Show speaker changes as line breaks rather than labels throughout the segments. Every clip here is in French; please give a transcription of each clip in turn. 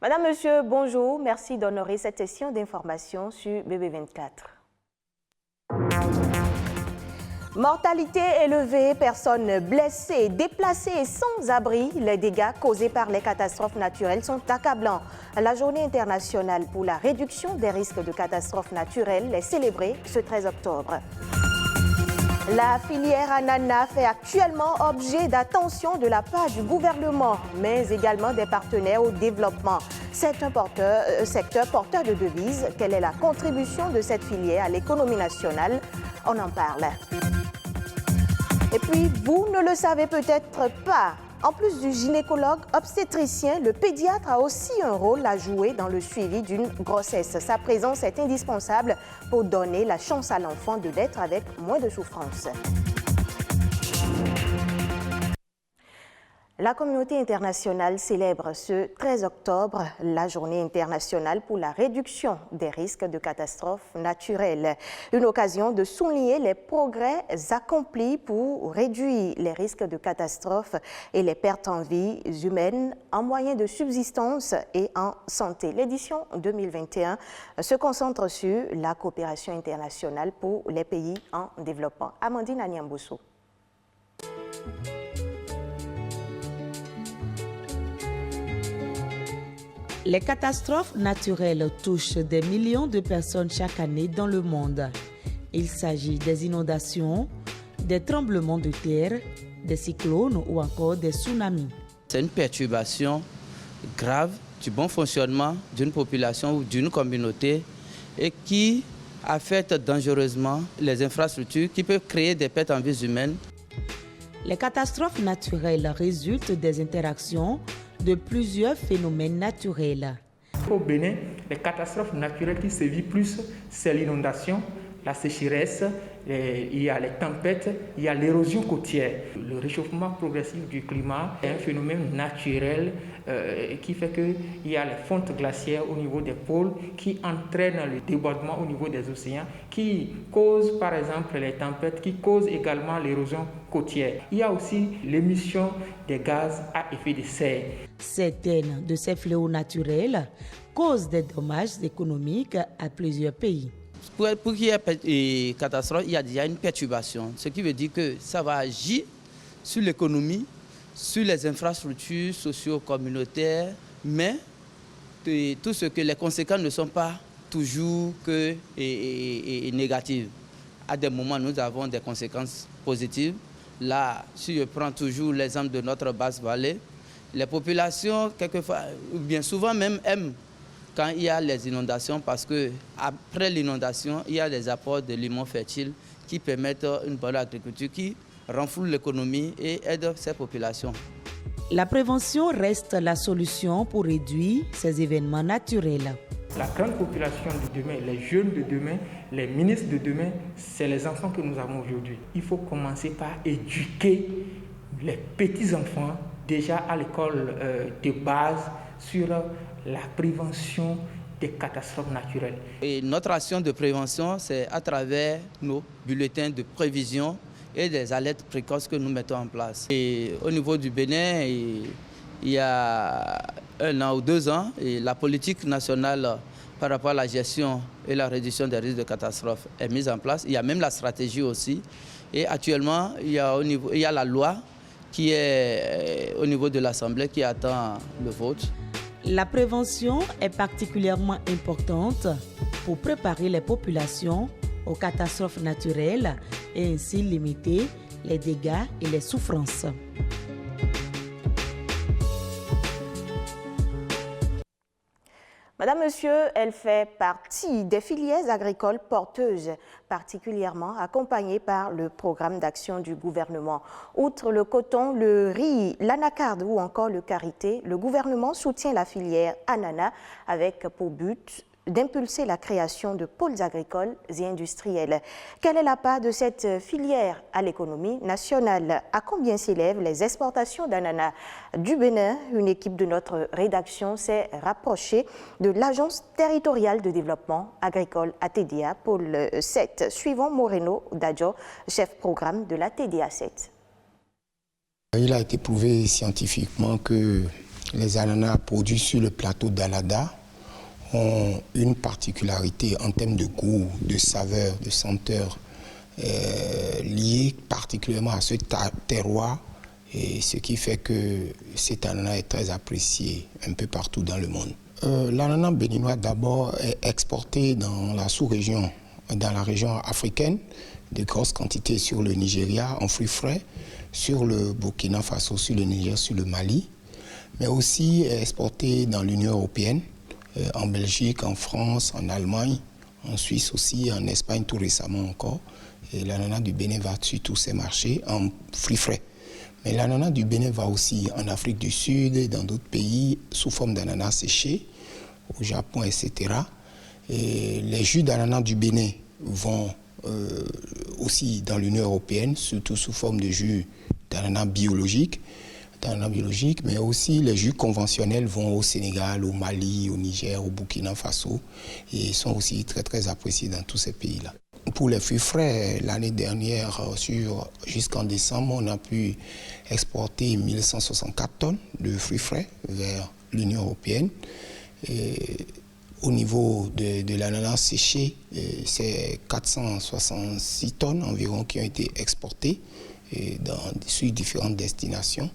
Madame, Monsieur, bonjour. Merci d'honorer cette session d'information sur BB24. Mortalité élevée, personnes blessées, déplacées et sans abri, les dégâts causés par les catastrophes naturelles sont accablants. La journée internationale pour la réduction des risques de catastrophes naturelles est célébrée ce 13 octobre. La filière ananas fait actuellement objet d'attention de la part du gouvernement, mais également des partenaires au développement. C'est un secteur porteur de devises. Quelle est la contribution de cette filière à l'économie nationale? On en parle. Et puis, vous ne le savez peut-être pas, en plus du gynécologue obstétricien, le pédiatre a aussi un rôle à jouer dans le suivi d'une grossesse. Sa présence est indispensable pour donner la chance à l'enfant de naître avec moins de souffrance. La communauté internationale célèbre ce 13 octobre la journée internationale pour la réduction des risques de catastrophes naturelles. Une occasion de souligner les progrès accomplis pour réduire les risques de catastrophes et les pertes en vies humaines, en moyens de subsistance et en santé. L'édition 2021 se concentre sur la coopération internationale pour les pays en développement. Amandine Anyamboso.
Les catastrophes naturelles touchent des millions de personnes chaque année dans le monde. Il s'agit des inondations, des tremblements de terre, des cyclones ou encore des tsunamis.
C'est une perturbation grave du bon fonctionnement d'une population ou d'une communauté et qui affecte dangereusement les infrastructures qui peuvent créer des pertes en vies humaines.
Les catastrophes naturelles résultent des interactions de plusieurs phénomènes naturels.
Au Bénin, les catastrophes naturelles qui sévissent plus, c'est l'inondation, la sécheresse, il y a les tempêtes, il y a l'érosion côtière. Le réchauffement progressif du climat est un phénomène naturel qui fait qu'il y a les fontes glaciaires au niveau des pôles qui entraînent le débordement au niveau des océans, qui causent par exemple les tempêtes, qui causent également l'érosion côtière. Il y a aussi l'émission des gaz à effet de serre.
Certaines de ces fléaux naturels causent des dommages économiques à plusieurs pays.
Pour qu'il y ait une catastrophe, il y a déjà une perturbation, ce qui veut dire que ça va agir sur l'économie, sur les infrastructures socio-communautaires, mais tout ce que les conséquences ne sont pas toujours que négatives. À des moments, nous avons des conséquences positives. Là, si je prends toujours l'exemple de notre basse vallée, les populations, quelquefois, ou bien souvent même, aiment quand il y a les inondations parce qu'après l'inondation, il y a des apports de limons fertiles qui permettent une bonne agriculture, qui renflouent l'économie et aident ces populations.
La prévention reste la solution pour réduire ces événements naturels.
La grande population de demain, les jeunes de demain, les ministres de demain, c'est les enfants que nous avons aujourd'hui. Il faut commencer par éduquer les petits-enfants déjà à l'école de base sur la prévention des catastrophes naturelles.
Et notre action de prévention, c'est à travers nos bulletins de prévision et des alertes précoces que nous mettons en place. Et au niveau du Bénin, il y a 1 an ou 2 ans, et la politique nationale par rapport à la gestion et la réduction des risques de catastrophes est mise en place. Il y a même la stratégie aussi. Et actuellement, il y a la loi qui est au niveau de l'Assemblée qui attend le vote.
La prévention est particulièrement importante pour préparer les populations aux catastrophes naturelles et ainsi limiter les dégâts et les souffrances.
Madame, Monsieur, elle fait partie des filières agricoles porteuses, particulièrement accompagnées par le programme d'action du gouvernement. Outre le coton, le riz, l'anacarde ou encore le karité, le gouvernement soutient la filière ananas avec pour but d'impulser la création de pôles agricoles et industriels. Quelle est la part de cette filière à l'économie nationale? À combien s'élèvent les exportations d'ananas du Bénin? Une équipe de notre rédaction s'est rapprochée de l'Agence territoriale de développement agricole ATDA, pôle 7. Suivant Moreno Dadjo, chef programme de la TDA 7.
Il a été prouvé scientifiquement que Les ananas produits sur le plateau d'Alada ont une particularité en termes de goût, de saveur, de senteur, liée particulièrement à ce terroir, et ce qui fait que cet ananas est très apprécié un peu partout dans le monde. L'ananas béninois d'abord est exporté dans la sous-région, dans la région africaine, de grosses quantités sur le Nigeria en fruits frais, sur le Burkina Faso, sur le Niger, sur le Mali, mais aussi exporté dans l'Union européenne, en Belgique, en France, en Allemagne, en Suisse aussi, en Espagne tout récemment encore. Et l'ananas du Bénin va sur tous ces marchés en fruits frais. Mais l'ananas du Bénin va aussi en Afrique du Sud et dans d'autres pays sous forme d'ananas séchés, au Japon, etc. Et les jus d'ananas du Bénin vont aussi dans l'Union européenne, surtout sous forme de jus d'ananas biologiques, mais aussi les jus conventionnels vont au Sénégal, au Mali, au Niger, au Burkina Faso, et sont aussi très très appréciés dans tous ces pays-là. Pour les fruits frais, l'année dernière, jusqu'en décembre, on a pu exporter 1164 tonnes de fruits frais vers l'Union européenne. Et au niveau de l'ananas séché, c'est 466 tonnes environ qui ont été exportées sur différentes destinations.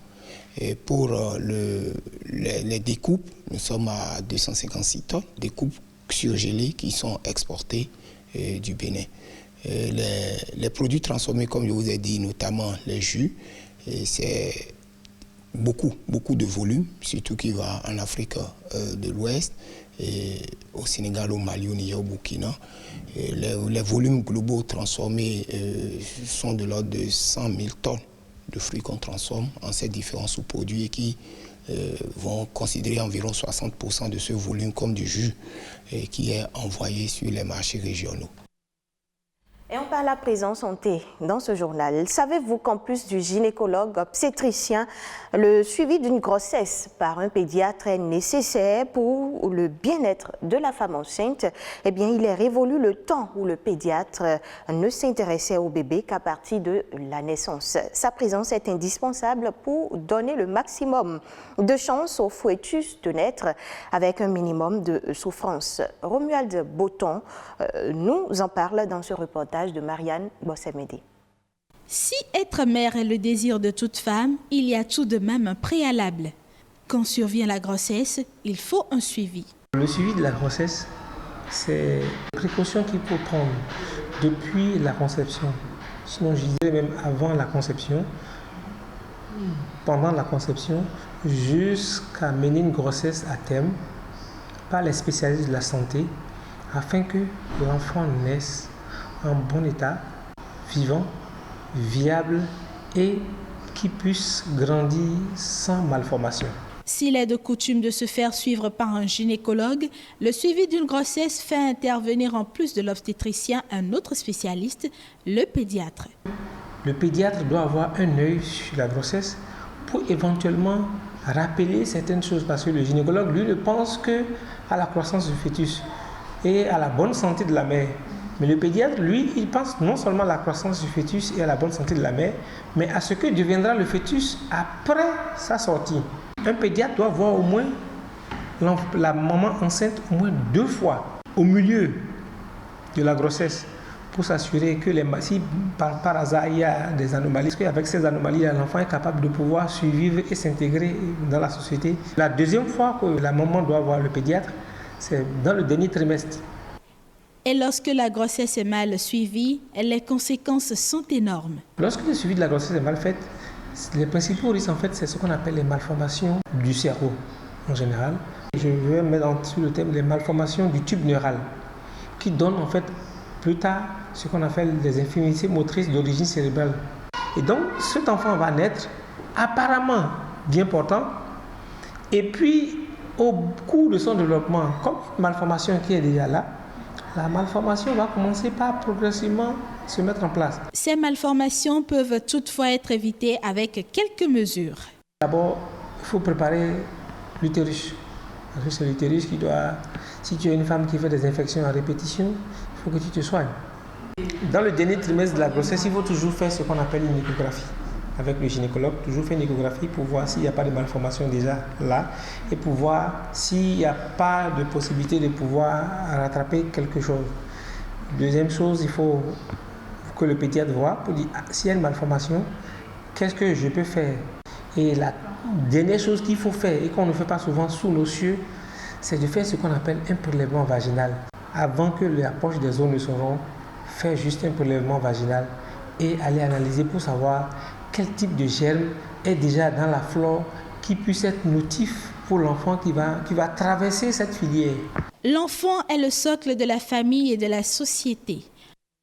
Et pour les découpes, nous sommes à 256 tonnes, découpes surgelées qui sont exportées du Bénin. Les produits transformés, comme je vous ai dit, notamment les jus, c'est beaucoup de volume, surtout qui va en Afrique de l'Ouest, et au Sénégal, au Mali, au Niger, au Burkina. Les volumes globaux transformés sont de l'ordre de 100 000 tonnes de fruits qu'on transforme en ces différents sous-produits et qui vont considérer environ 60% de ce volume comme du jus qui est envoyé sur les marchés régionaux.
Et on parle à présent santé dans ce journal. Savez-vous qu'en plus du gynécologue obstétricien, le suivi d'une grossesse par un pédiatre est nécessaire pour le bien-être de la femme enceinte? Eh bien, il est révolu le temps où le pédiatre ne s'intéressait au bébé qu'à partir de la naissance. Sa présence est indispensable pour donner le maximum de chance au fœtus de naître avec un minimum de souffrance. Romuald Boton nous en parle dans ce reportage de Marianne Bossemedi.
Si être mère est le désir de toute femme, il y a tout de même un préalable. Quand survient la grossesse, il faut un suivi.
Le suivi de la grossesse, c'est une précaution qu'il faut prendre depuis la conception. Sinon, je dirais même avant la conception, pendant la conception, jusqu'à mener une grossesse à terme par les spécialistes de la santé, afin que l'enfant naisse en bon état, vivant, viable et qui puisse grandir sans malformation.
S'il est de coutume de se faire suivre par un gynécologue, le suivi d'une grossesse fait intervenir en plus de l'obstétricien un autre spécialiste, le pédiatre.
Le pédiatre doit avoir un œil sur la grossesse pour éventuellement rappeler certaines choses parce que le gynécologue, lui, ne pense qu'à la croissance du fœtus et à la bonne santé de la mère. Mais le pédiatre, lui, il pense non seulement à la croissance du fœtus et à la bonne santé de la mère, mais à ce que deviendra le fœtus après sa sortie. Un pédiatre doit voir au moins la maman enceinte au moins 2 fois au milieu de la grossesse pour s'assurer que si par hasard il y a des anomalies, parce qu'avec ces anomalies, l'enfant est capable de pouvoir survivre et s'intégrer dans la société. La deuxième fois que la maman doit voir le pédiatre, c'est dans le dernier trimestre.
Et lorsque la grossesse est mal suivie, les conséquences sont énormes.
Lorsque le suivi de la grossesse est mal fait, les principaux risques, en fait, c'est ce qu'on appelle les malformations du cerveau, en général. Je vais mettre sur le thème les malformations du tube neural, qui donnent, en fait, plus tard, ce qu'on appelle des infirmités motrices d'origine cérébrale. Et donc, cet enfant va naître apparemment bien portant, et puis, au cours de son développement, comme une malformation qui est déjà là, la malformation va commencer par progressivement se mettre en place.
Ces malformations peuvent toutefois être évitées avec quelques mesures.
D'abord, il faut préparer l'utérus. Parce que c'est l'utérus qui doit... Si tu es une femme qui fait des infections à répétition, il faut que tu te soignes. Dans le dernier trimestre de la grossesse, il faut toujours faire ce qu'on appelle une échographie. avec le gynécologue, toujours faire une échographie pour voir s'il n'y a pas de malformation déjà là et pour voir s'il n'y a pas de possibilité de pouvoir rattraper quelque chose. Deuxième chose, il faut que le pédiatre voit pour dire s'il y a une malformation, qu'est-ce que je peux faire? Et la dernière chose qu'il faut faire et qu'on ne fait pas souvent sous nos cieux, c'est de faire ce qu'on appelle un prélèvement vaginal. Avant que la poche des os ne se rompe, faire juste un prélèvement vaginal et aller analyser pour savoir quel type de germe est déjà dans la flore qui puisse être notif pour l'enfant qui va traverser cette filière.
L'enfant est le socle de la famille et de la société.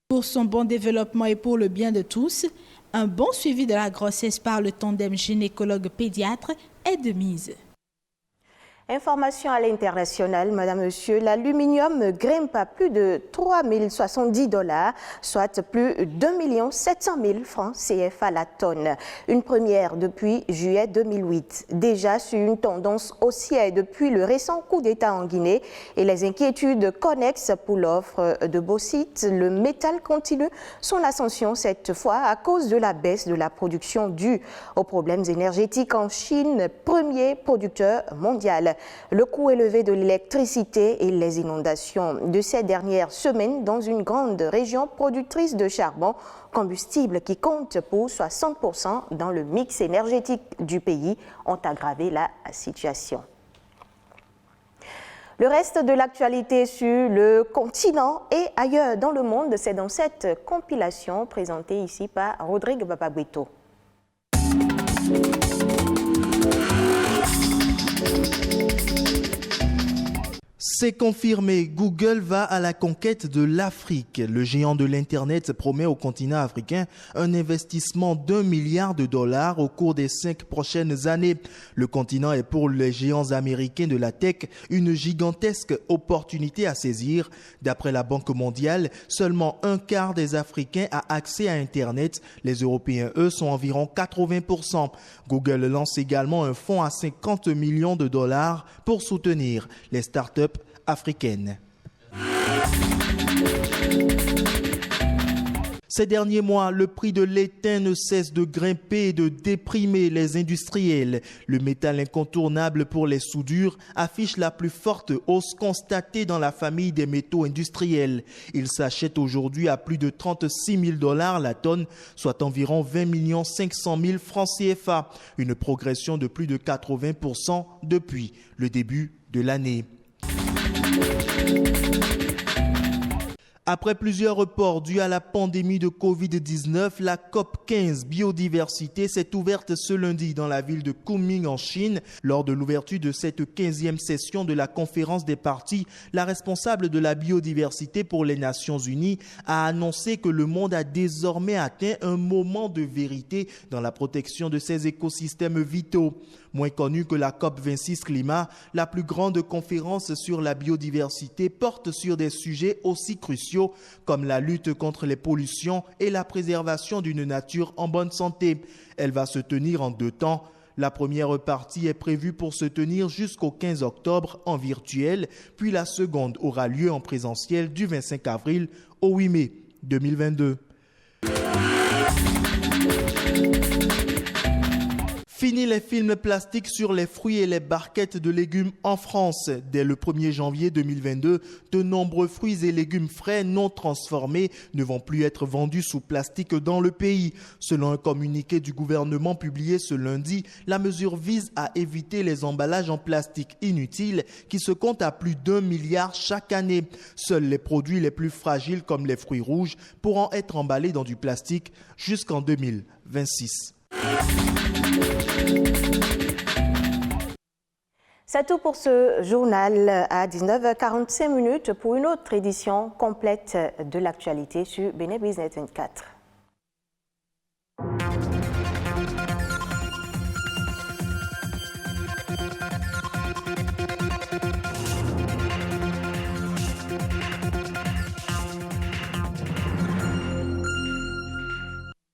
Pour son bon développement et pour le bien de tous, un bon suivi de la grossesse par le tandem gynécologue-pédiatre est de mise.
Information à l'international, madame, monsieur, l'aluminium grimpe à plus de 3 070 $, soit plus de 2 700 000 francs CFA la tonne. Une première depuis juillet 2008. Déjà sur une tendance haussière depuis le récent coup d'État en Guinée et les inquiétudes connexes pour l'offre de bauxite, le métal continue son ascension cette fois à cause de la baisse de la production due aux problèmes énergétiques en Chine, premier producteur mondial. Le coût élevé de l'électricité et les inondations de ces dernières semaines dans une grande région productrice de charbon, combustible qui compte pour 60% dans le mix énergétique du pays, ont aggravé la situation. Le reste de l'actualité sur le continent et ailleurs dans le monde, c'est dans cette compilation présentée ici par Rodrigue Bababouito.
C'est confirmé, Google va à la conquête de l'Afrique. Le géant de l'Internet promet au continent africain un investissement d'1 milliard de dollars au cours des 5 prochaines années. Le continent est pour les géants américains de la tech une gigantesque opportunité à saisir. D'après la Banque mondiale, seulement un quart des Africains a accès à Internet. Les Européens, eux, sont environ 80%. Google lance également un fonds à 50 millions de dollars pour soutenir les startups africaine. Ces derniers mois, le prix de l'étain ne cesse de grimper et de déprimer les industriels. Le métal incontournable pour les soudures affiche la plus forte hausse constatée dans la famille des métaux industriels. Il s'achète aujourd'hui à plus de 36 000 $ la tonne, soit environ 20 500 000 francs CFA, une progression de plus de 80% depuis le début de l'année. Après plusieurs reports dus à la pandémie de Covid-19, la COP15 biodiversité s'est ouverte ce lundi dans la ville de Kunming en Chine. Lors de l'ouverture de cette 15e session de la conférence des parties, la responsable de la biodiversité pour les Nations Unies a annoncé que le monde a désormais atteint un moment de vérité dans la protection de ses écosystèmes vitaux. Moins connue que la COP26 Climat, la plus grande conférence sur la biodiversité porte sur des sujets aussi cruciaux comme la lutte contre les pollutions et la préservation d'une nature en bonne santé. Elle va se tenir en 2 temps. La première partie est prévue pour se tenir jusqu'au 15 octobre en virtuel, puis la seconde aura lieu en présentiel du 25 avril au 8 mai 2022. Fini les films plastiques sur les fruits et les barquettes de légumes en France. Dès le 1er janvier 2022, de nombreux fruits et légumes frais non transformés ne vont plus être vendus sous plastique dans le pays. Selon un communiqué du gouvernement publié ce lundi, la mesure vise à éviter les emballages en plastique inutiles qui se comptent à plus d'1 milliard chaque année. Seuls les produits les plus fragiles comme les fruits rouges pourront être emballés dans du plastique jusqu'en 2026.
C'est tout pour ce journal à 19h45 pour une autre édition complète de l'actualité sur Bénin Business 24.